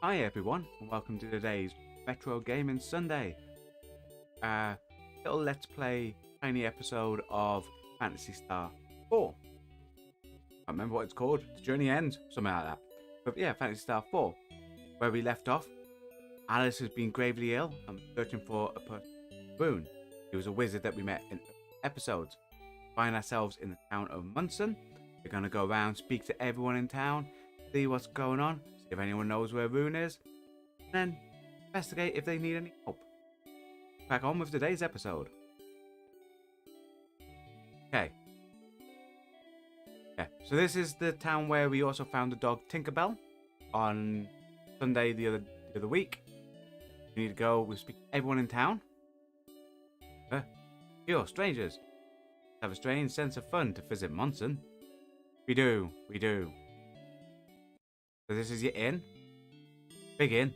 Hi everyone, and welcome to today's Retro Gaming Sunday. Little Let's Play tiny episode of Phantasy Star 4. I can't remember what it's called. The Journey Ends, something like that. But yeah, Phantasy Star 4. Where we left off, Alice has been gravely ill and searching for a person, Boone. He was a wizard that we met in episodes. Find ourselves in the town of Munson. We're going to go around, speak to everyone in town, see what's going on, see if anyone knows where Boone is, and then investigate if they need any help. Back on with today's episode. Okay. Yeah, so this is the town where we also found the dog Tinkerbell on Sunday the other week. We need to go, we'll speak to everyone in town. You're strangers. Have a strange sense of fun to visit Munson. We do. So this is your inn. Big inn.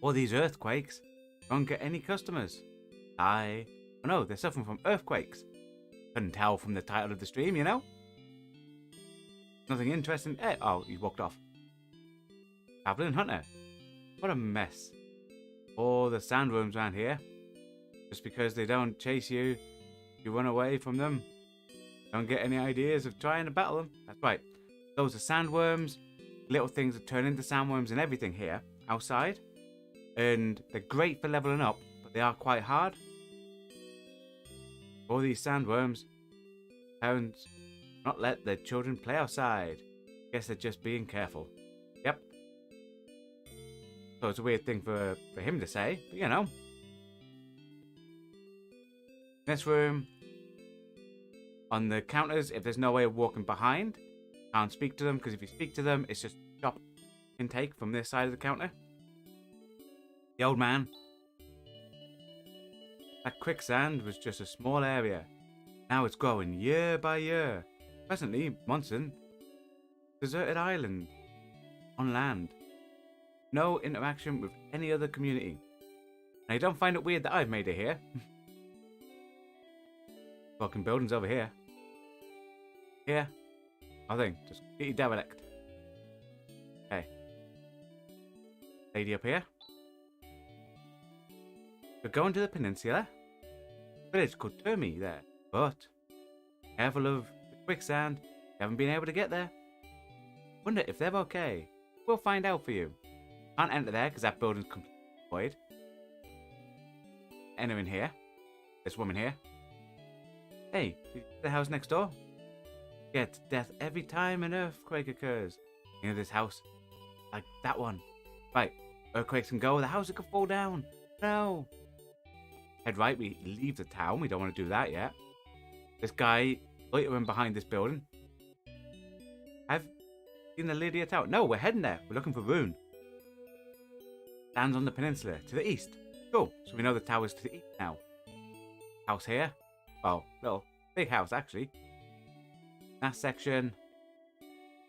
All these earthquakes. Don't get any customers. Oh no, they're suffering from earthquakes. Couldn't tell from the title of the stream, you know? Nothing interesting. Oh, he walked off. Traveling Hunter. What a mess. All the sandworms around here. Just because they don't chase you, you run away from them. Don't get any ideas of trying to battle them. That's right. Those are sandworms. Little things that turn into sandworms and everything here, outside. And they're great for leveling up, but they are quite hard. All these sandworms, parents not let their children play outside. Guess they're just being careful. Yep. So it's a weird thing for him to say, but you know. This room, on the counters, if there's no way of walking behind, can't speak to them, because if you speak to them, it's just shop intake from this side of the counter. The old man. That quicksand was just a small area. Now it's growing year by year. Presently, Munson, deserted island, on land. No interaction with any other community. Now you don't find it weird that I've made it here. Fucking buildings over here. Here. Nothing. Just completely derelict. Okay. Lady up here. We're going to the peninsula. Village called Termi there. But careful of the quicksand. Haven't been able to get there. Wonder if they're okay. We'll find out for you. Can't enter there because that building's completely void. Enter in here. This woman here. Hey, did you see the house next door? Get death every time an earthquake occurs. You know this house? Like that one. Right, earthquakes can go, the house could fall down. No. Head right, we leave the town. We don't want to do that yet. This guy loitering behind this building. Have you seen the Lydia Tower? No, we're heading there. We're looking for Rune. Stands on the peninsula to the east. Cool, so we know the tower's to the east now. House here. Oh, little big house actually. That section.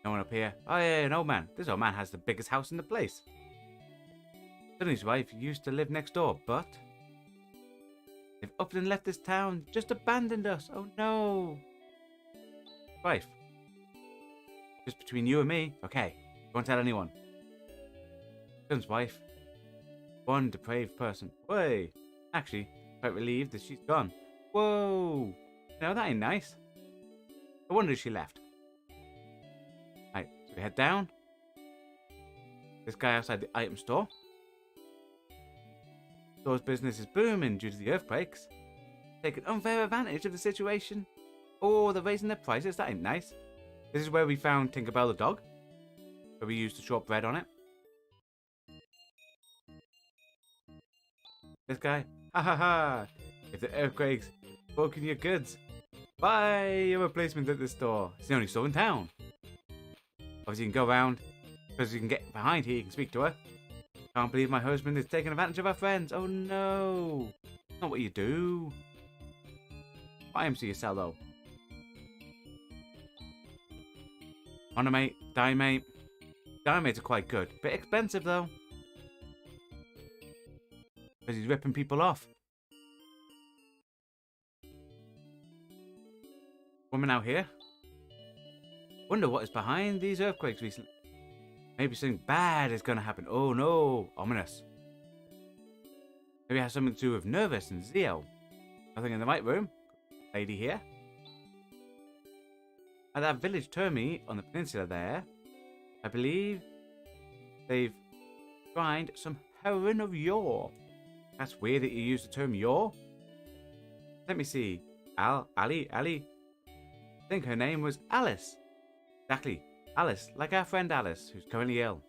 No one up here. Oh yeah, an old man. This old man has the biggest house in the place. Son and his wife used to live next door, but they've up and left this town. Just abandoned us. Oh no. Wife. Just between you and me. Okay. Don't tell anyone. Son's wife. One depraved person. Way. Actually, quite relieved that she's gone. Whoa! No, that ain't nice. I wonder if she left. Right, so we head down. This guy outside the item store. Store's business is booming due to the earthquakes. Taking unfair advantage of the situation. Oh, they're raising their prices. That ain't nice. This is where we found Tinkerbell the dog. Where we used the shortbread on it. This guy. Ha ha ha! If the earthquakes broken your goods, buy a replacement at the store. It's the only store in town. Obviously, you can go around because you can get behind here. You can speak to her. Can't believe my husband is taking advantage of our friends. Oh no! That's not what you do. Buy him so you sell though. Monomate, Diamate. Diamates are quite good. Bit expensive though. Because he's ripping people off. Woman out here. Wonder what is behind these earthquakes recently. Maybe something bad is going to happen. Oh no, ominous. Maybe it has something to do with Nervous and Zio. Nothing in the right room. Lady here. At that village Termi on the peninsula there, I believe they've found some heroine of yore. That's weird that you use the term yore. Let me see. Ali. I think her name was Alice. Exactly. Alice, like our friend Alice, who's currently ill.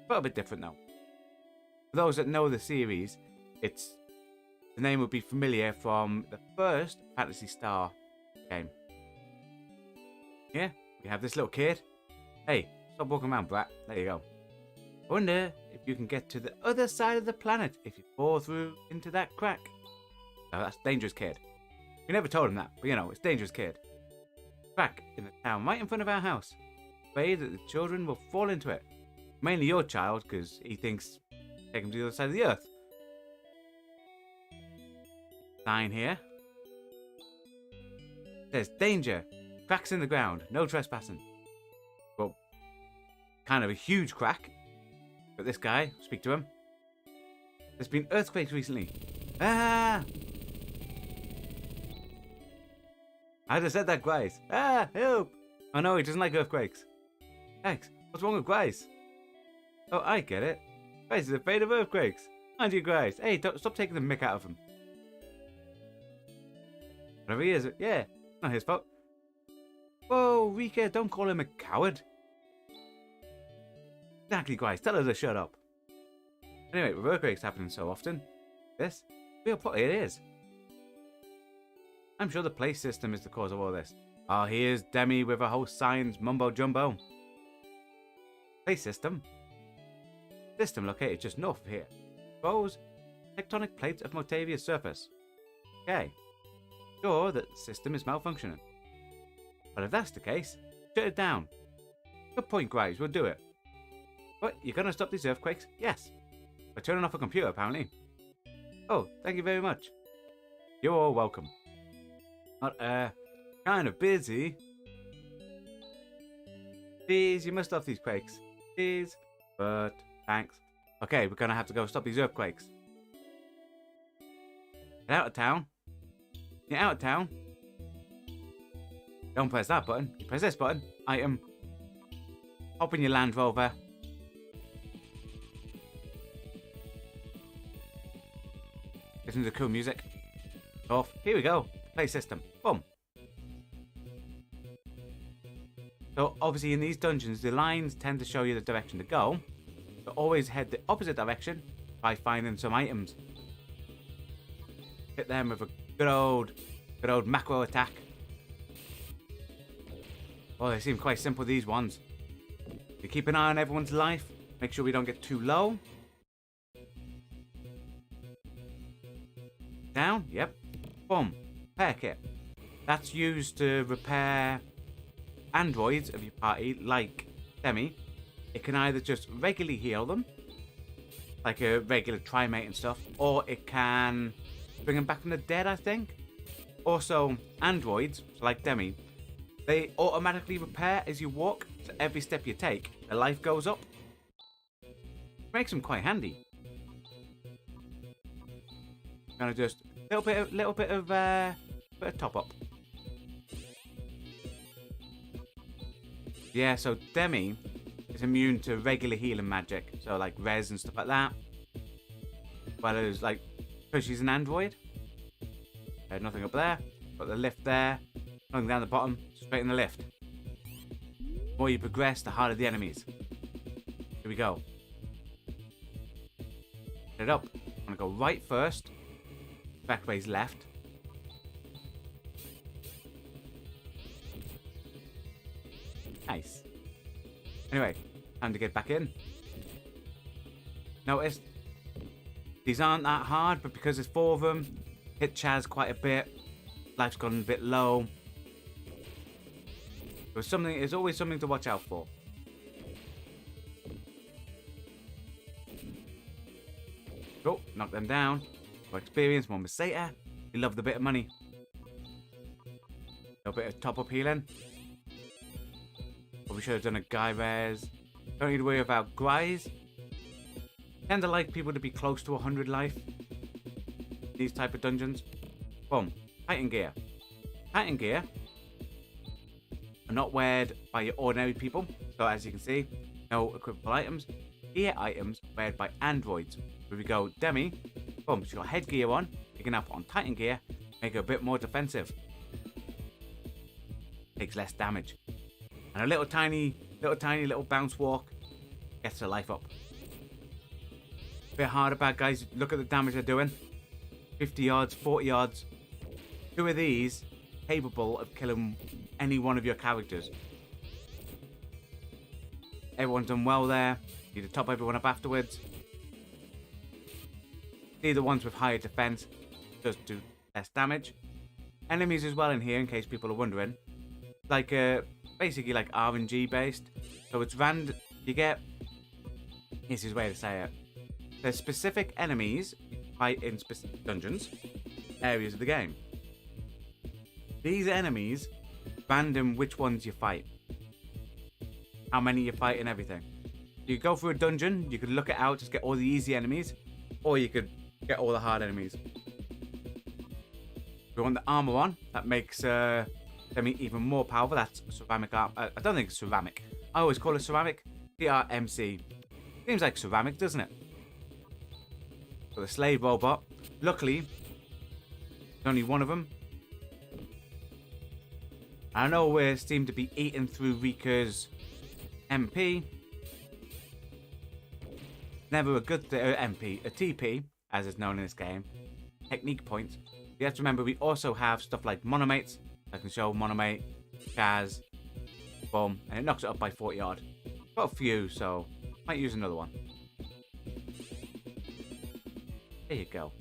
But a bit different though. For those that know the series, the name would be familiar from the first Phantasy Star game. Here, we have this little kid. Hey, stop walking around, brat. There you go. I wonder if you can get to the other side of the planet if you fall through into that crack. Oh, that's dangerous kid. We never told him that, but you know, it's dangerous kid. Crack in the town right in front of our house. Afraid that the children will fall into it. Mainly your child, because he thinks take him to the other side of the earth. Sign here. Says danger. Cracks in the ground. No trespassing. Well, kind of a huge crack. But this guy, speak to him. There's been earthquakes recently. Ah! I just said that, Grace. Ah, help! Oh no, he doesn't like earthquakes. Thanks. What's wrong with Grace? Oh, I get it. Grace is afraid of earthquakes. Aren't you, Grace? Hey, don't stop taking the mick out of him. Whatever he is, yeah, not his fault. Whoa, Rika, don't call him a coward. Exactly, Grace. Tell her to shut up. Anyway, with earthquakes happening so often, this, real probably it is. I'm sure the place system is the cause of all this. Oh, here's Demi with a whole science mumbo jumbo. Place system. System located just north of here. Suppose tectonic plates of Motavia's surface. Okay. Sure that the system is malfunctioning. But if that's the case, shut it down. Good point, Graves. We'll do it. What? You're gonna stop these earthquakes? Yes. We're turning off a computer, apparently. Oh, thank you very much. You're all welcome. Not, kind of busy. Please, you must stop these quakes. Please. But, thanks. Okay, we're gonna have to go stop these earthquakes. Get out of town. Get out of town. Don't press that button. Press this button. Item. Hop in your Land Rover. Listen to the cool music. Off. Here we go. Play system. Boom. So obviously in these dungeons, the lines tend to show you the direction to go. So always head the opposite direction by finding some items. Hit them with a good old macro attack. Oh, they seem quite simple, these ones. You keep an eye on everyone's life. Make sure we don't get too low. Down. Yep. Boom. Repair kit. That's used to repair androids of your party, like Demi. It can either just regularly heal them, like a regular trimate and stuff, or it can bring them back from the dead, I think. Also, androids, like Demi, they automatically repair as you walk, so every step you take, their life goes up. Makes them quite handy. Gonna just little bit of top up. Yeah, so Demi is immune to regular healing magic, so like res and stuff like that. Well, it was like because she's an android. Nothing up there. Got the lift there. Nothing down the bottom. Straight in the lift. The more you progress, the harder the enemies. Here we go. Get it up. I'm gonna go right first. Back ways left. Nice. Anyway, time to get back in. Notice these aren't that hard, but because there's 4 of them, hit Chaz quite a bit. Life's gone a bit low. There's always something to watch out for. Cool, knock them down. More experience, more Meseta. We love the bit of money. A little bit of top up healing. Over we should have done a guy res. Don't need to worry about Grise. Tend to like people to be close to 100 life. These type of dungeons. Boom. Titan gear. Titan gear are not weared by your ordinary people. So as you can see, no equipable items. Gear items weared by androids. If we go Demi, boom, she's got headgear on. You can now put on Titan gear, make her a bit more defensive. Takes less damage. And a little tiny bounce walk gets her life up. Bit harder, bad guys. Look at the damage they're doing. 50 yards, 40 yards. 2 of these capable of killing any one of your characters. Everyone's done well there. Need to top everyone up afterwards. These are the ones with higher defense. Just do less damage. Enemies as well in here, in case people are wondering. Like basically like RNG based. So it's random. You get. This is the way to say it. There's specific enemies fight in specific dungeons, areas of the game. These enemies random which ones you fight, how many you fight, and everything. You could go through a dungeon. You could look it out, just get all the easy enemies, or you could get all the hard enemies. If you want the armor on, that makes them even more powerful. That's ceramic armor. I don't think it's ceramic. I always call it ceramic. CRMC. Seems like ceramic, doesn't it? So the slave robot. Luckily, there's only one of them. I know we seem to be eating through Rika's MP. Never a good MP, a TP, as is known in this game. Technique points. You have to remember we also have stuff like monomates. I can show monomate, Chaz, boom, and it knocks it up by 40 odd. Got a few, so might use another one. There you go.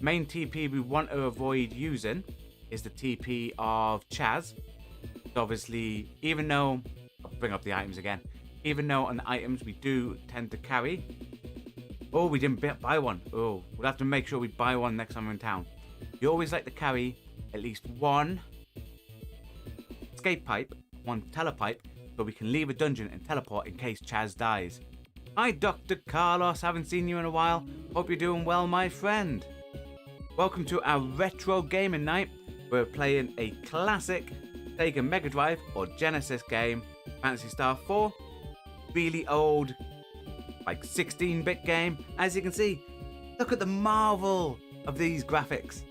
Main TP we want to avoid using is the TP of Chaz. So obviously, even though I'll bring up the items again, even though on the items we do tend to carry. Oh, we didn't buy one. Oh, we'll have to make sure we buy one next time we're in town. You always like to carry at least one escape pipe, one telepipe, so we can leave a dungeon and teleport in case Chaz dies. Hi, Dr. Carlos. Haven't seen you in a while. Hope you're doing well, my friend. Welcome to our retro gaming night. We're playing a classic Sega Mega Drive or Genesis game, Phantasy Star 4. Really old, like 16-bit game. As you can see, look at the marvel of these graphics.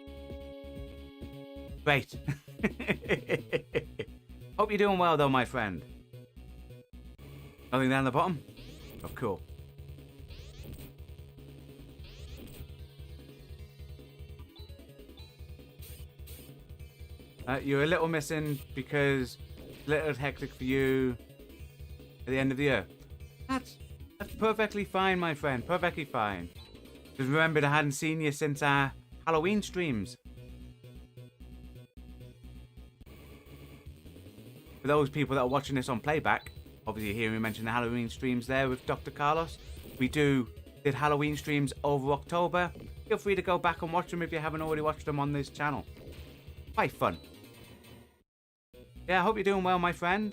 Great. Hope you're doing well though, my friend. Nothing down the bottom? Oh, cool. You're a little missing because it's a little hectic for you at the end of the year. That's perfectly fine, my friend. Perfectly fine. Just remembered I hadn't seen you since our Halloween streams. For those people that are watching this on playback, obviously you hear me mention the Halloween streams there with Dr. Carlos. We did Halloween streams over October. Feel free to go back and watch them if you haven't already watched them on this channel. Quite fun. Yeah, I hope you're doing well, my friend.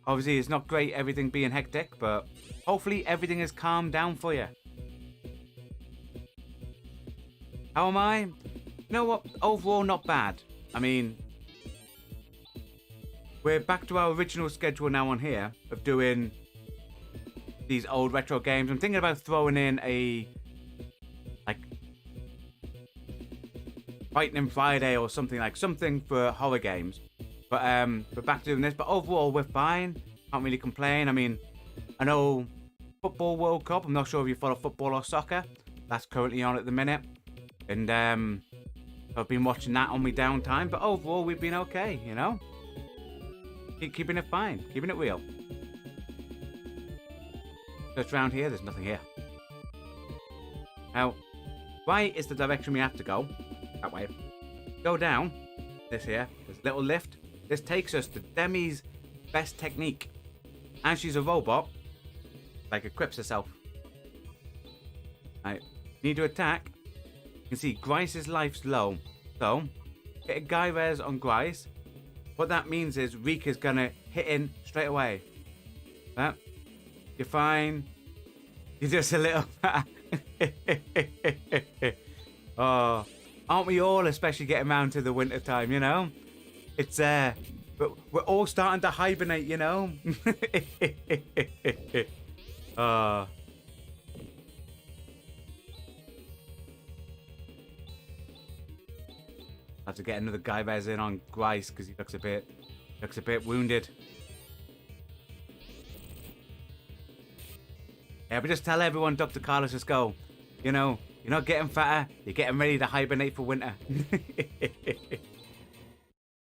Obviously, it's not great everything being hectic, but hopefully everything has calmed down for you. How am I? You know what? Overall, not bad. I mean, we're back to our original schedule now on here of doing these old retro games. I'm thinking about throwing in a Fighting Friday or something for horror games. But we're back to doing this. But overall, we're fine. Can't really complain. I mean, I know Football World Cup. I'm not sure if you follow football or soccer. That's currently on at the minute. And I've been watching that on my downtime. But overall, we've been okay, you know? Keeping it fine. Keeping it real. Search around here. There's nothing here. Now, right is the direction we have to go. That way. Go down. This here. This little lift. This takes us to Demi's best technique. And she's a robot. Like, equips herself. Right. Need to attack. You can see Grice's life's low. So, get a guy res on Grice. what that means is Rika's gonna hit in straight away. You're fine. You're just a little oh, aren't we all, especially getting around to the winter time, you know? It's but we're all starting to hibernate, you know? Have to get another guy bears in on Grice because he looks a bit wounded. Yeah, but just tell everyone, Dr. Carlos, just go. You know, you're not getting fatter. You're getting ready to hibernate for winter.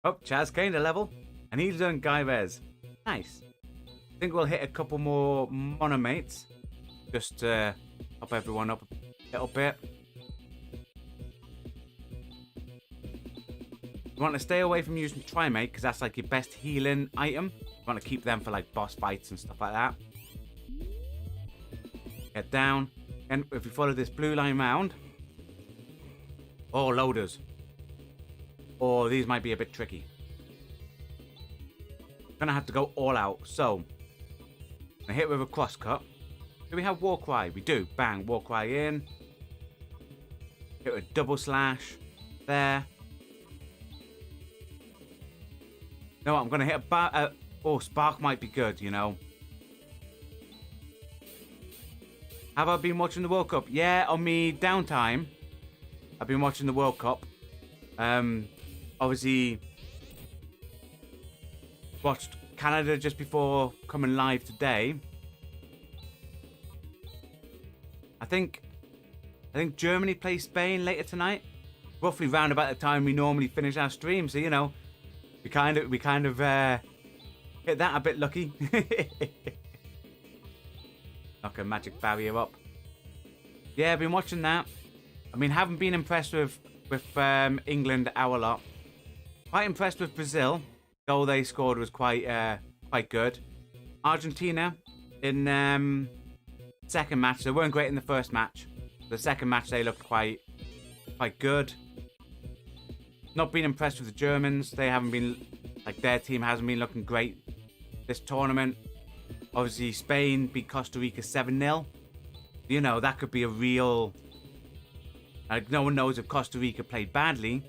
Oh, Chaz gained a level. And he's done Gyvez. Nice. I think we'll hit a couple more monomates. Just to up everyone up a little bit. You want to stay away from using Trimate because that's like your best healing item. You want to keep them for like boss fights and stuff like that. Get down. And if you follow this blue line round. Oh, loaders. Or these might be a bit tricky. Gonna have to go all out. So, I hit with a crosscut. Do we have War Cry? We do. Bang, War Cry in. Hit with a double slash. There. No, I'm gonna hit a oh, Spark might be good, you know. Have I been watching the World Cup? Yeah, on me downtime, I've been watching the World Cup. Obviously, watched Canada just before coming live today. I think Germany plays Spain later tonight, roughly round about the time we normally finish our stream. So you know, we kind of hit that a bit lucky. Knock a magic barrier up. Yeah, I've been watching that. I mean, haven't been impressed with England our lot. Quite impressed with Brazil. Goal they scored was quite good. Argentina in second match, they weren't great in the first match. The second match they looked quite good. Not been impressed with the Germans. They haven't been, like, their team hasn't been looking great this tournament. Obviously, Spain beat Costa Rica 7-0. You know, that could be a real... Like, no one knows if Costa Rica played badly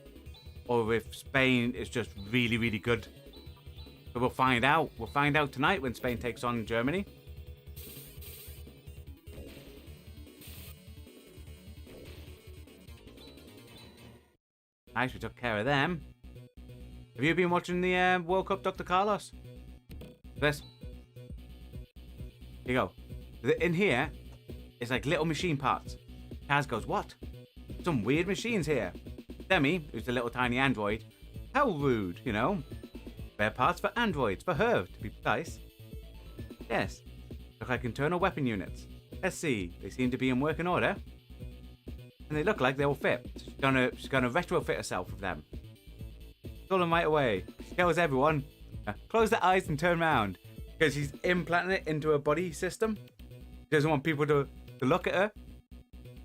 or if Spain is just really, really good. So we'll find out. We'll find out tonight when Spain takes on Germany. Nice, we took care of them. Have you been watching the World Cup, Dr. Carlos? This. Here you go. In here, it's like little machine parts. Kaz goes, what? Some weird machines here. Demi, who's the little tiny android. How rude, you know. Spare parts for androids, for her, to be precise. Yes, look like internal weapon units. Let's see, they seem to be in working order. And they look like they will fit. She's gonna retrofit herself with them. Pull them right away. She tells everyone, close their eyes and turn around. Because she's implanting it into her body system. She doesn't want people to look at her.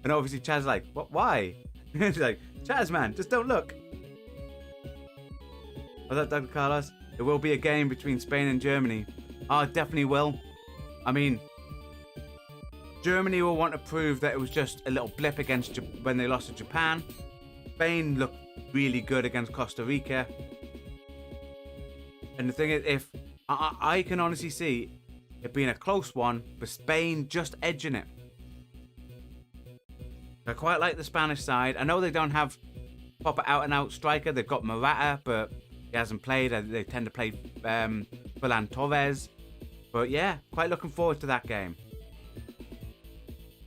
And obviously Chaz's like, what? Why? She's like, Chaz, man, just don't look. Was that Dr. Carlos? There will be a game between Spain and Germany. Oh, it definitely will. I mean, Germany will want to prove that it was just a little blip against when they lost to Japan. Spain looked really good against Costa Rica. And the thing is, if I can honestly see it being a close one, but Spain just edging it. I quite like the Spanish side. I know they don't have proper out-and-out striker. They've got Morata, but he hasn't played. They tend to play Ferran Torres. But yeah, quite looking forward to that game.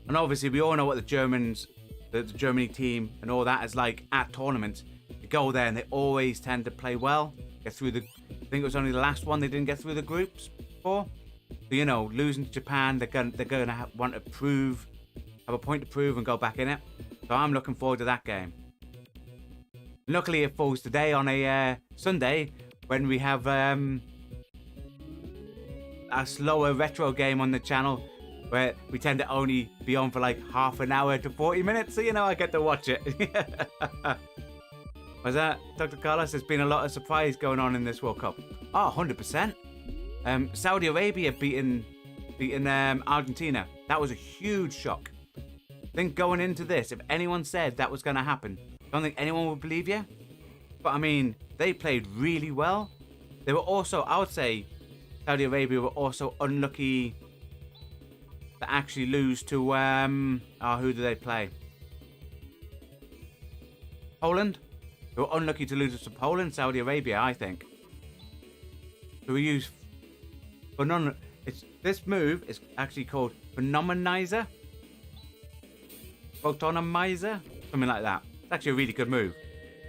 And obviously, we all know what the Germans, the Germany team and all that is like at tournaments. They go there and they always tend to play well. Get through the... I think it was only the last one they didn't get through the groups for. So, you know, losing to Japan, they're gonna want to prove... have a point to prove and go back in it. So I'm looking forward to that game. Luckily it falls today on a Sunday when we have a slower retro game on the channel where we tend to only be on for like half an hour to 40 minutes. So, you know, I get to watch it. Was that Dr. Carlos? There's been a lot of surprise going on in this World Cup. Oh, 100%. Saudi Arabia beating Argentina. That was a huge shock. I think going into this, if anyone said that was going to happen, I don't think anyone would believe you. But I mean, they played really well. They were also, I would say, Saudi Arabia were also unlucky to actually lose to, who do they play? Poland? They were unlucky to lose to Poland, Saudi Arabia, I think. So we use this move is actually called Phenomenizer. Photonomizer? Something like that. It's actually a really good move.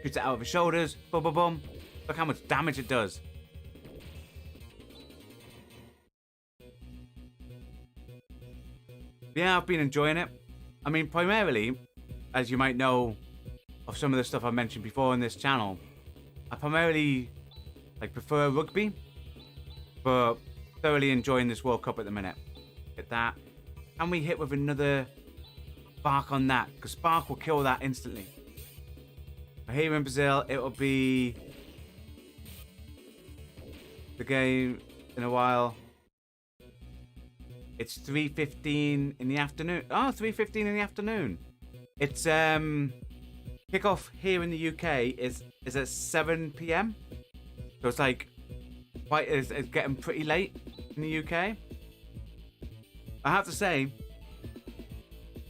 Shoots it out of his shoulders. Boom, boom, boom. Look how much damage it does. Yeah, I've been enjoying it. I mean, primarily, as you might know of some of the stuff I mentioned before in this channel, I primarily prefer rugby, but thoroughly enjoying this World Cup at the minute. Get that. Can we hit with another spark on that? Because spark will kill that instantly. But here in Brazil, it will be the game in a while. It's 3:15 in the afternoon. Oh, 3:15 in the afternoon. It's kickoff here in the UK is at 7 p.m. So it's it's getting pretty late in the UK. I have to say,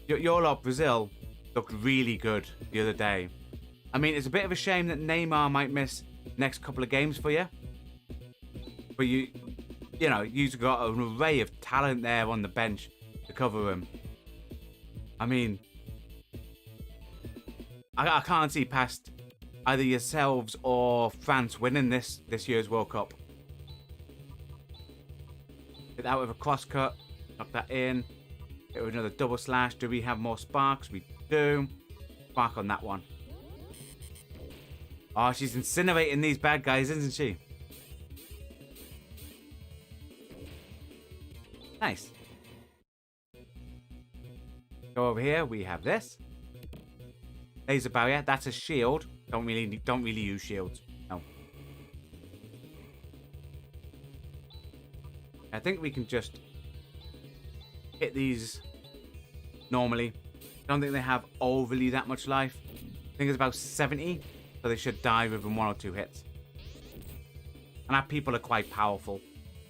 your lot, Brazil, looked really good the other day. I mean, it's a bit of a shame that Neymar might miss the next couple of games for you. But you've got an array of talent there on the bench to cover him. I mean, I can't see past either yourselves or France winning this year's World Cup. Hit that with a cross cut, knock that in. Hit with another double slash. Do we have more sparks? We do. Spark on that one. Oh, she's incinerating these bad guys, isn't she? Nice. Go over here. We have this laser barrier. That's a shield. Don't really use shields. No. I think we can just hit these normally. Don't think they have overly that much life. I think it's about 70, so they should die within 1 or 2 hits. And our people are quite powerful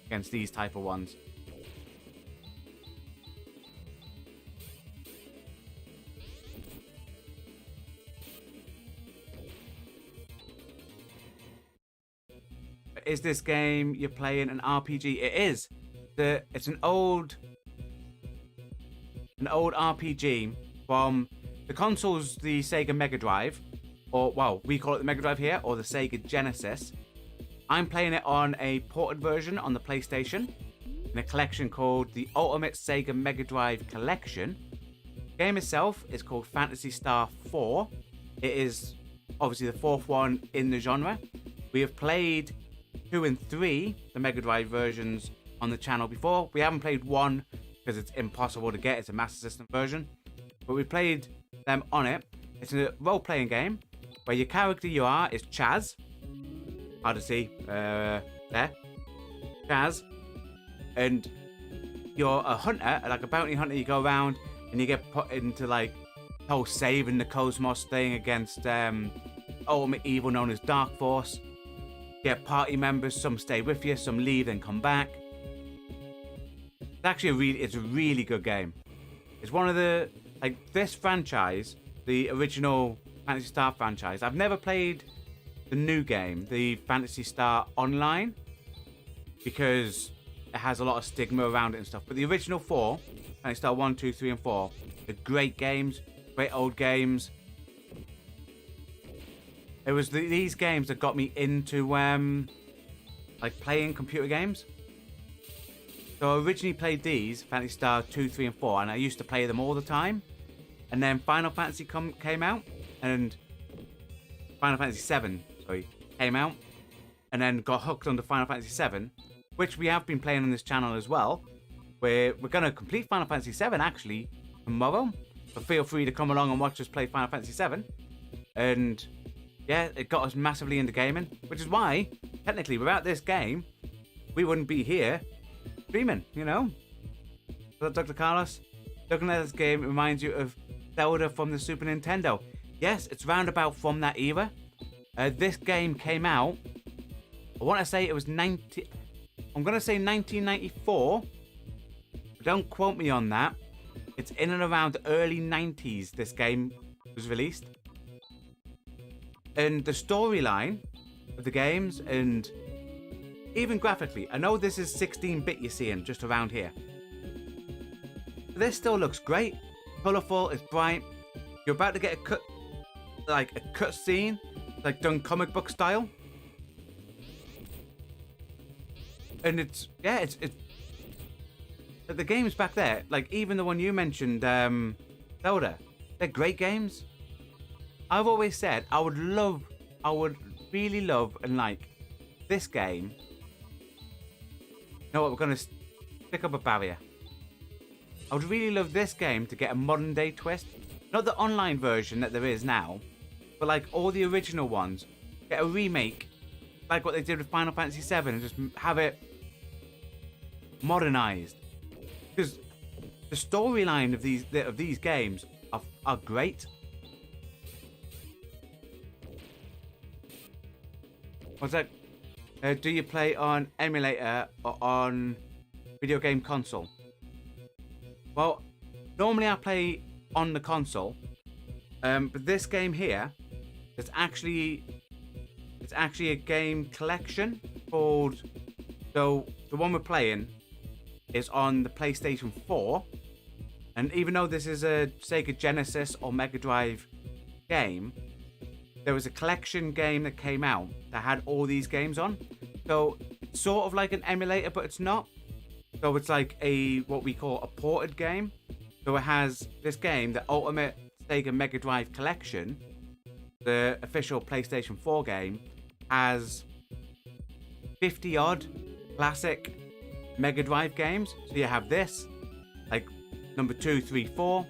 against these type of ones. Is this game you're playing an RPG? It is. It's an old RPG from the consoles, the Sega Mega Drive, or well, we call it the Mega Drive here, or the Sega Genesis. I'm playing it on a ported version on the PlayStation in a collection called the Ultimate Sega Mega Drive Collection. The game itself is called Phantasy Star 4. It is obviously the 4th one in the genre. We have played 2 and 3, the Mega Drive versions, on the channel before. We haven't played 1 because it's impossible to get. It's a Master System version. But we played them on it. It's a role-playing game where your character you are is Chaz. Hard to see. There. Chaz. And you're a hunter, like a bounty hunter. You go around and you get put into whole saving the cosmos thing against ultimate evil known as Dark Force. Get party members, some stay with you, some leave and come back. It's actually it's a really good game. It's one of the this franchise, the original Phantasy Star franchise. I've never played the new game, the Phantasy Star Online, because it has a lot of stigma around it and stuff. But the original 4, Phantasy Star 1, 2, 3, and 4, are great games, great old games. It was these games that got me into playing computer games. So I originally played these, Phantasy Star 2, 3, and 4, and I used to play them all the time. And then Final Fantasy came out, and Final Fantasy 7 came out, and then got hooked onto Final Fantasy 7, which we have been playing on this channel as well. We're going to complete Final Fantasy 7 actually tomorrow, so feel free to come along and watch us play Final Fantasy 7. And Yeah, it got us massively into gaming, which is why, technically, without this game, we wouldn't be here streaming, you know? So, Dr. Carlos, looking at this game, it reminds you of Zelda from the Super Nintendo. Yes, it's roundabout from that era. This game came out, I want to say it was I'm going to say 1994. But don't quote me on that. It's in and around the early 90s this game was released. And the storyline of the games, and even graphically, I know this is 16-bit you're seeing just around here. But this still looks great. Colourful, it's bright. You're about to get a cut scene, like done comic book style. And it's the games back there, like even the one you mentioned, Zelda, they're great games. I've always said I would really love and like this game. You know what, we're going to stick up a barrier. I would really love this game to get a modern day twist. Not the online version that there is now, but like all the original ones. Get a remake, like what they did with Final Fantasy VII, and just have it modernized. Because the storyline of these games are great. What's that? Do you play on emulator or on video game console? Well, normally I play on the console, but this game here is actually a game collection called. So the one we're playing is on the PlayStation 4, and even though this is a Sega Genesis or Mega Drive game, there was a collection game that came out that had all these games on. So it's sort of like an emulator, but it's not. So it's like what we call a ported game. So it has this game, the Ultimate Sega Mega Drive Collection, the official PlayStation 4 game, has 50 odd classic Mega Drive games. So you have this, like number 2, 3, 4.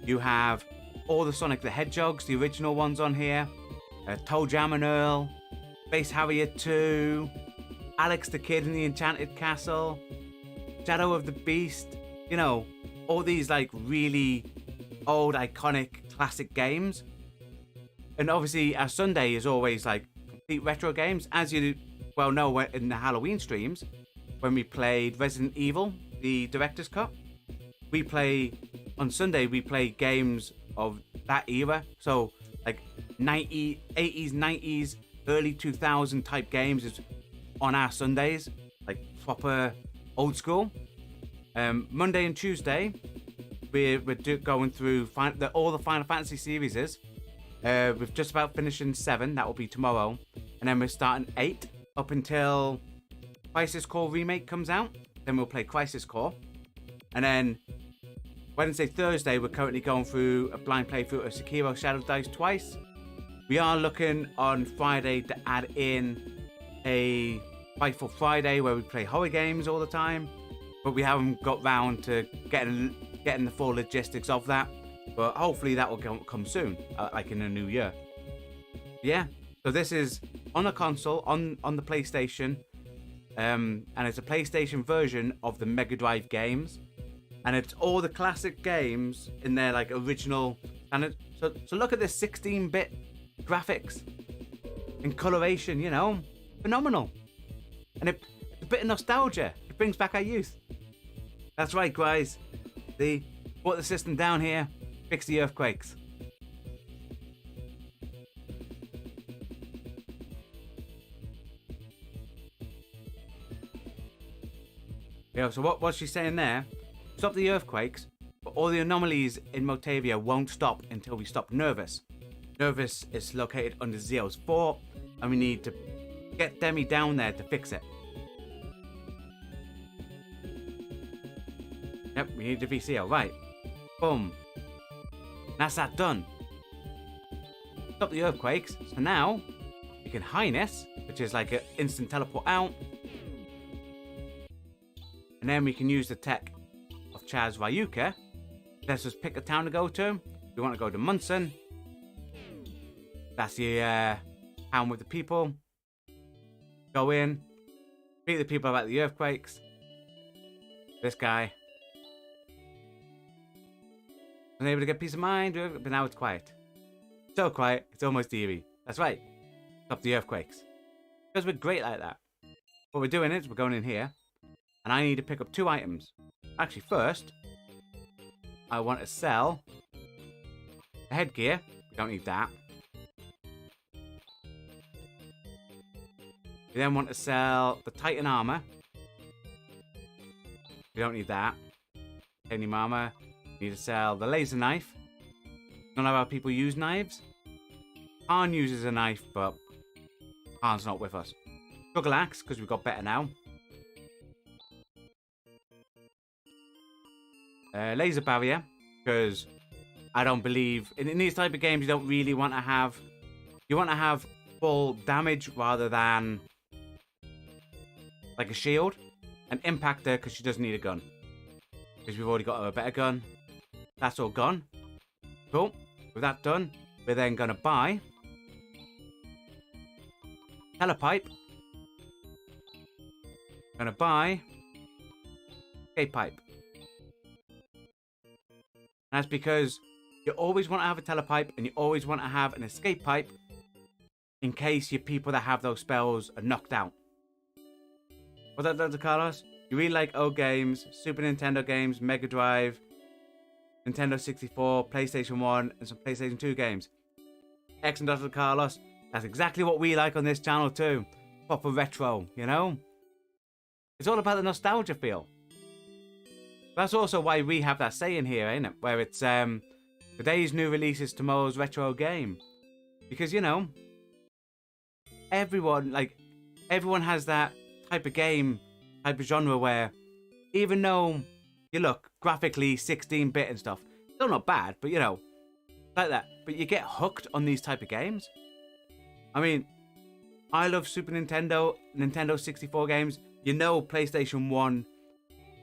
You have all the Sonic the Hedgehogs, the original ones on here. Toe Jam and Earl, Space Harrier 2, Alex the Kid in the Enchanted Castle, Shadow of the Beast. You know, all these like really old, iconic, classic games. And obviously, our Sunday is always like complete retro games, as you well know in the Halloween streams. When we played Resident Evil, the director's cut, on Sunday we play games of that era. So like 80s, 90s, early 2000 type games is on our Sundays, like proper old school. Monday and Tuesday we're going through all the Final Fantasy series. We've just about finishing 7, that will be tomorrow, and then we're starting 8 up until Crisis Core Remake comes out. Then we'll play Crisis Core, and then Wednesday, Thursday we're currently going through a blind playthrough of Sekiro Shadow Dice Twice. We are looking on Friday to add in a Fightful Friday where we play horror games all the time, but we haven't got round to getting the full logistics of that. But hopefully that will come soon, like in the new year. Yeah, so this is on a console, on the PlayStation, and it's a PlayStation version of the Mega Drive games, and it's all the classic games in their like original. And so look at this 16-bit graphics and coloration, you know, phenomenal. And it's a bit of nostalgia. It brings back our youth. That's right, guys. They brought the system down here, fix the earthquakes. Yeah, so what she's saying there, stop the earthquakes, but all the anomalies in Motavia won't stop until we stop Nervous. Nervous is located under Zio's fort, and we need to get Demi down there to fix it. Yep, we need the VCO, right. Boom. That's that done. Stop the earthquakes, so now we can Highness, which is like an instant teleport out. And then we can use the tech of Chaz Ryuka. Let's just pick a town to go to. We want to go to Munson. That's the town with the people. Go in. Speak to the people about the earthquakes. This guy. Unable to get peace of mind, but now it's quiet. So quiet, it's almost eerie. That's right. Stop the earthquakes. Because we're great like that. What we're doing is we're going in here. And I need to pick up 2 items. Actually, first, I want to sell the headgear. We don't need that. We then want to sell the Titan armor. We don't need that. Titanium armor. We need to sell the laser knife. None of our people use knives. Khan uses a knife, but Khan's not with us. Struggle axe, because we've got better now. Laser barrier, because I don't believe in these type of games you don't really want to have. You want to have full damage rather than like a shield. An impactor, because she doesn't need a gun, because we've already got a better gun. That's all gone. Cool. With that done, we're then gonna buy telepipe. Gonna buy escape pipe. That's because you always want to have a telepipe and you always want to have an escape pipe in case your people that have those spells are knocked out. What's that, Dr. Carlos? You really like old games, Super Nintendo games, Mega Drive, Nintendo 64, PlayStation 1, and some PlayStation 2 games. Excellent, Dr. Carlos. That's exactly what we like on this channel too. Proper retro, you know? It's all about the nostalgia feel. That's also why we have that saying here, ain't it? Where it's, today's new release is tomorrow's retro game. Because, you know, everyone has that type of game, type of genre where even though you look graphically 16-bit and stuff, still not bad, but you know, like that. But you get hooked on these type of games. I mean, I love Super Nintendo, Nintendo 64 games. You know, PlayStation 1,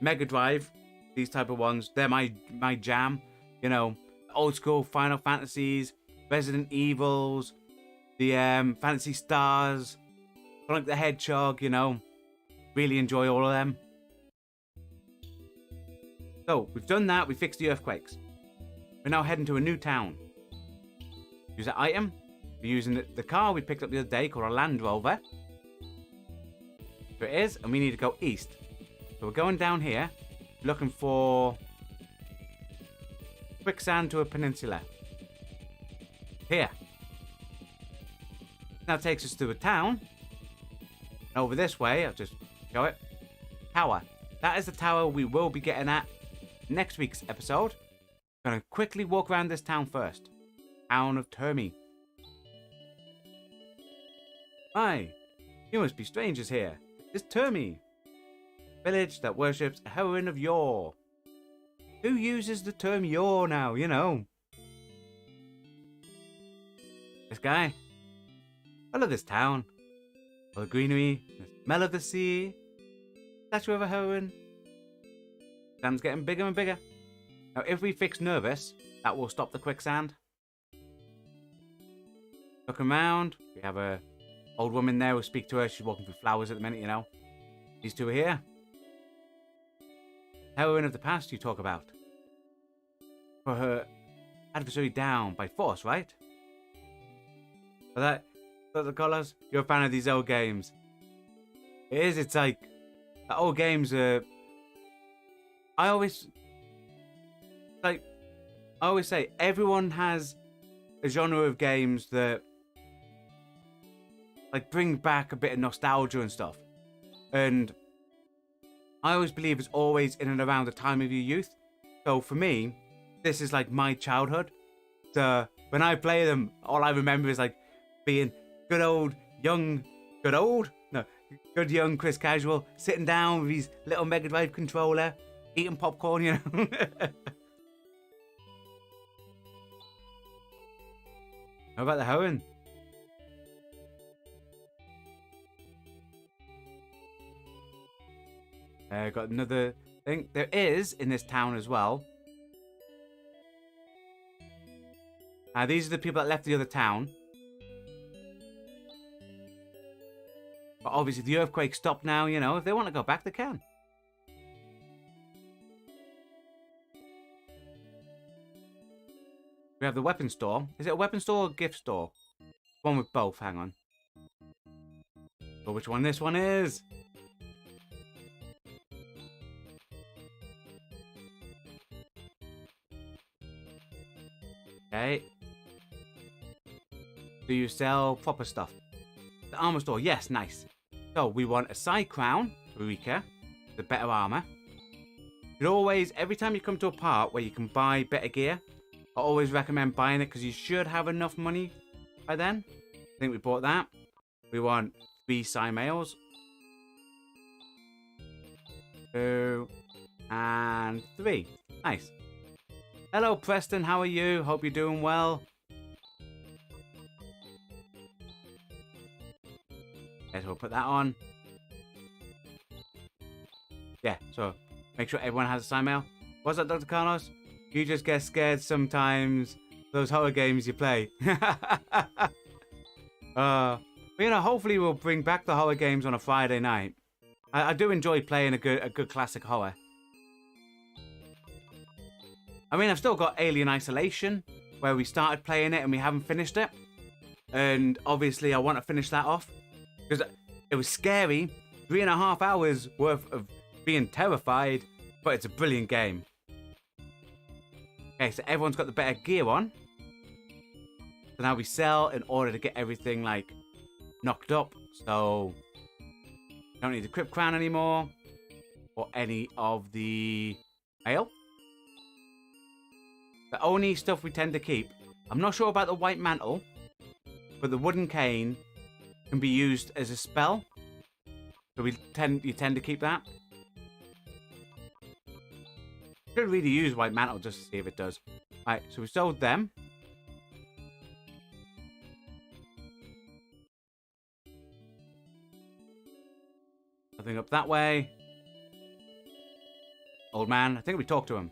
Mega Drive, these type of ones, they're my jam. You know, old school Final Fantasies, Resident Evils, the Phantasy Stars, Sonic the Hedgehog, you know. Really enjoy all of them. So, we've done that, we fixed the earthquakes. We're now heading to a new town. Use that item. We're using the car we picked up the other day called a Land Rover. There it is, and we need to go east. So we're going down here, looking for quicksand to a peninsula. Here. Now takes us to a town. And over this way, I'll just show it. Tower. That is the tower we will be getting at next week's episode. I'm going to quickly walk around this town first. Town of Termi. Hi, you must be strangers here. It's Termi. Village that worships a heroine of yore. Who uses the term yore now, you know? This guy. I love this town. All the greenery, the smell of the sea. Statue of a heroine. Sand's getting bigger and bigger. Now, if we fix nervous, that will stop the quicksand. Look around. We have a old woman there. We'll speak to her. She's walking through flowers at the minute, you know. These two are here. Heroine of the past you talk about. For her adversary down by force, right? For that, Dr. Colors, you're a fan of these old games. It is, it's like, the old games are... I always say, everyone has a genre of games that like bring back a bit of nostalgia and stuff. And I always believe it's always in and around the time of your youth. So for me, this is like my childhood. So when I play them, all I remember is like being good young Chris Casual, sitting down with his little Mega Drive controller, eating popcorn, you know. How about the heroine? Got another thing. There is in this town as well. These are the people that left the other town. But obviously the earthquake stopped now, you know. If they want to go back, they can. We have the weapon store. Is it a weapon store or a gift store? One with both, hang on. But which one this one is? Okay. Do you sell proper stuff? The armor store, yes, nice. So we want a side crown for Rika, the better armor. You always, every time you come to a part where you can buy better gear, I always recommend buying it because you should have enough money by then. I think we bought that. We want 3 side mails. 2 and 3. Nice. Hello, Preston. How are you? Hope you're doing well. Okay, so we'll put that on. Yeah, so make sure everyone has a side mail. What's up, Dr. Carlos? You just get scared sometimes. Those horror games you play. But, you know, hopefully we'll bring back the horror games on a Friday night. I do enjoy playing a good classic horror. I mean, I've still got Alien Isolation, where we started playing it and we haven't finished it. And obviously I want to finish that off. Because it was scary. 3.5 hours worth of being terrified. But it's a brilliant game. Okay, so everyone's got the better gear on. So now we sell in order to get everything, like, knocked up. So, don't need the Crypt Crown anymore. Or any of the mail. The only stuff we tend to keep. I'm not sure about the white mantle. But the wooden cane can be used as a spell. So you tend to keep that. Should really use white mantle just to see if it does. Right, so we sold them. Nothing up that way. Old man, I think we talked to him.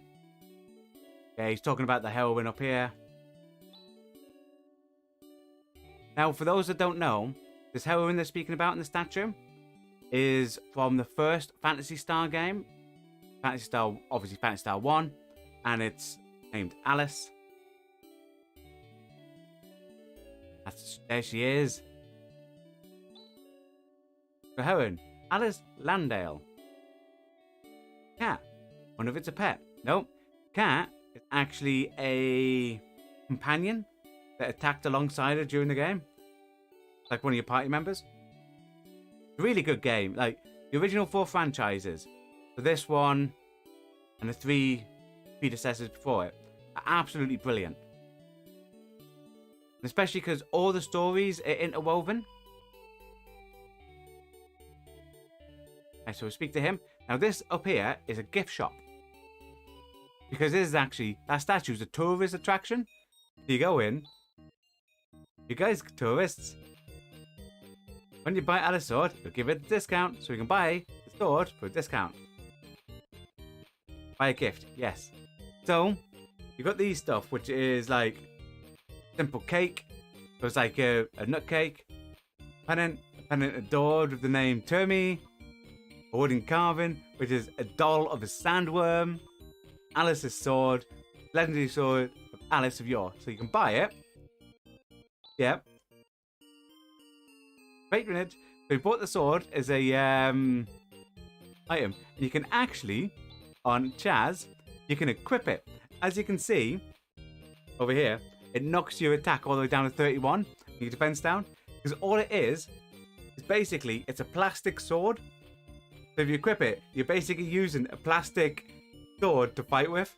Yeah, he's talking about the heroine up here. Now, for those that don't know, this heroine they're speaking about in the statue is from the first Phantasy Star game. Phantasy Star, obviously Phantasy Star 1. And it's named Alice. There she is. The heroine, Alice Landale. Cat. Wonder if it's a pet. Nope. Cat is actually a companion that attacked alongside her during the game. Like one of your party members. Really good game. Like the original 4 franchises. So this one and the 3 predecessors before it are absolutely brilliant. Especially because all the stories are interwoven. Okay, so we'll speak to him. Now this up here is a gift shop. Because this is actually, that statue is a tourist attraction. So you go in. You guys tourists. When you buy Alice sword, you'll give it a discount. So you can buy the sword for a discount. Buy a gift, yes. So, you got these stuff, which is like simple cake. So it's like a nut cake. A pennant adored with the name Termy. A wooden carving, which is a doll of a sandworm. Alice's sword. Legendary sword of Alice of Yore. So you can buy it. Yep. Patronage. So we bought the sword as a item. And you can actually, on Chaz, you can equip it. As you can see, over here, it knocks your attack all the way down to 31. Your defense down. Because all it is basically, it's a plastic sword. So if you equip it, you're basically using a plastic sword to fight with.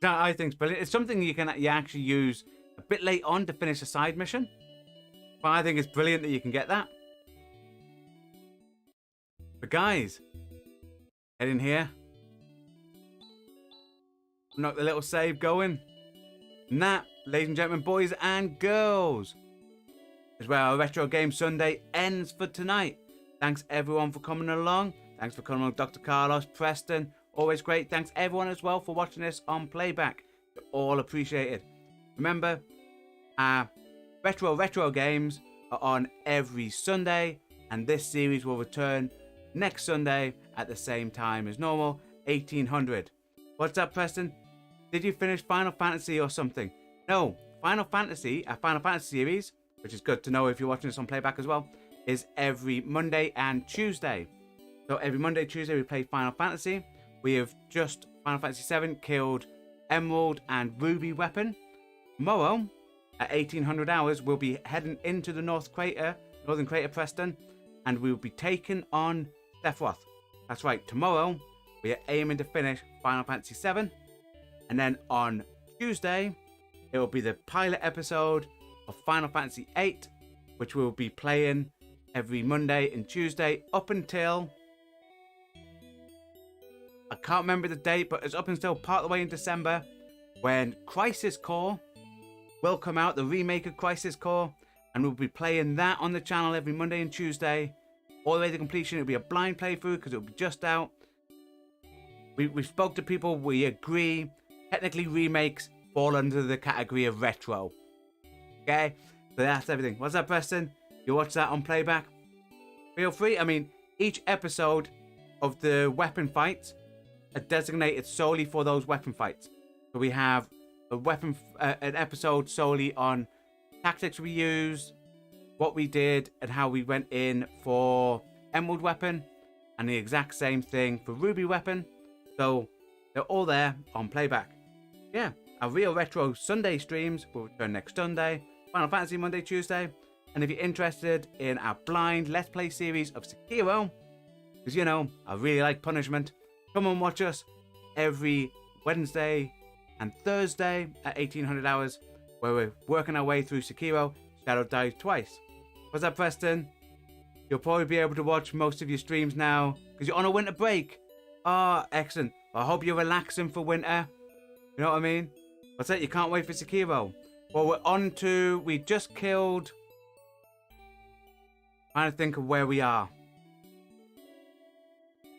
That I think is brilliant. It's something you actually use a bit late on to finish a side mission. But I think it's brilliant that you can get that. But guys, head in here. Knock the little save going. And that, ladies and gentlemen, boys and girls, is where our Retro Game Sunday ends for tonight. Thanks everyone for coming along. Thanks for coming along, Dr. Carlos, Preston. Always great. Thanks everyone as well for watching this on playback. You're all appreciated. Remember, Retro Games are on every Sunday, and this series will return next Sunday at the same time as normal, 1800. What's up, Preston? Did you finish Final Fantasy or something? No, Final Fantasy, a Final Fantasy series, which is good to know if you're watching this on playback as well, is every Monday and Tuesday. So every Monday, Tuesday, we play Final Fantasy. We have just, Final Fantasy 7, killed Emerald and Ruby weapon. Tomorrow, at 1800 hours, we'll be heading into the Northern Crater, Preston, and we'll be taking on Sephiroth. That's right, tomorrow, we are aiming to finish Final Fantasy 7. And then on Tuesday, it will be the pilot episode of Final Fantasy 8, which we'll be playing every Monday and Tuesday up until, I can't remember the date, but it's up until part of the way in December, when Crisis Core will come out, the remake of Crisis Core, and we'll be playing that on the channel every Monday and Tuesday. All the way to completion. It'll be a blind playthrough because it'll be just out. We spoke to people, we agree, technically remakes fall under the category of retro. Okay, so that's everything. What's up, Preston? You watch that on playback? Feel free. I mean, each episode of the weapon fights are designated solely for those weapon fights. So we have an episode solely on tactics we used, what we did, and how we went in for Emerald weapon, and the exact same thing for Ruby weapon. So they're all there on playback. Yeah, our Real Retro Sunday streams will return next Sunday, Final Fantasy Monday, Tuesday. And if you're interested in our blind Let's Play series of Sekiro, because you know, I really like punishment, come and watch us every Wednesday and Thursday at 1800 hours, where we're working our way through Sekiro, Shadow Dies Twice. What's up, Preston? You'll probably be able to watch most of your streams now, because you're on a winter break. Ah, excellent. I hope you're relaxing for winter. You know what I mean? What's that? You can't wait for Sekiro. Well, we're on to, we just killed, trying to think of where we are.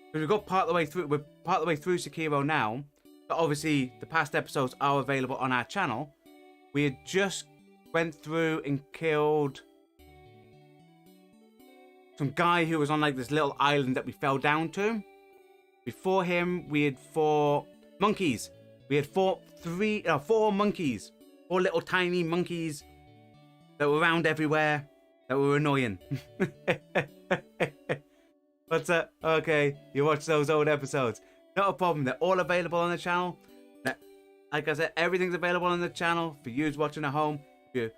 Because we've got part of the way through, we're part of the way through Sekiro now. But obviously, the past episodes are available on our channel. We had just went through and killed some guy who was on like this little island that we fell down to. Before him, we had four monkeys. We had four monkeys. Four little tiny monkeys that were around everywhere that were annoying. What's that? Okay, you watch those old episodes. Not a problem. They're all available on the channel. Now, like I said, everything's available on the channel for you watching at home. If you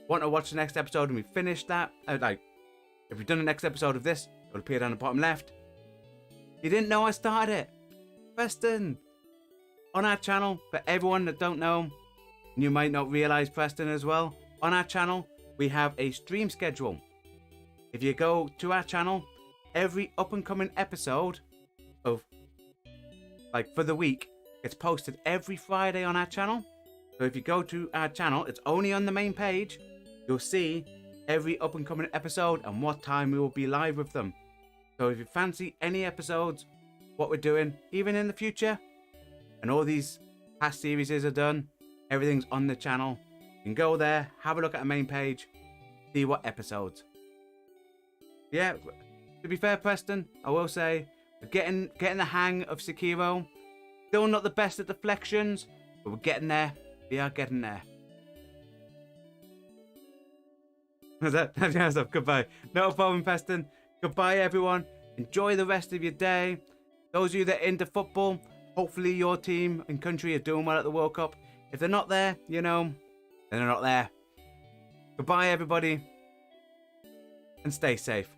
want to watch the next episode and we finish that, if we've done the next episode of this, it'll appear down the bottom left. You didn't know I started it, Preston. On our channel, for everyone that don't know, and you might not realize, Preston, as well, on our channel, we have a stream schedule. If you go to our channel, every up-and-coming episode of, like, for the week, gets posted every Friday on our channel. So if you go to our channel, it's only on the main page, you'll see every up-and-coming episode and what time we will be live with them. So if you fancy any episodes, what we're doing, even in the future, and all these past series are done, everything's on the channel. You can go there, have a look at our main page, see what episodes. Yeah, to be fair, Preston, I will say, we're getting the hang of Sekiro. Still not the best at deflections, but we're getting there. We are getting there. That's goodbye. No problem, Preston. Goodbye, everyone. Enjoy the rest of your day. Those of you that are into football, hopefully your team and country are doing well at the World Cup. If they're not there, you know, then they're not there. Goodbye, everybody. And stay safe.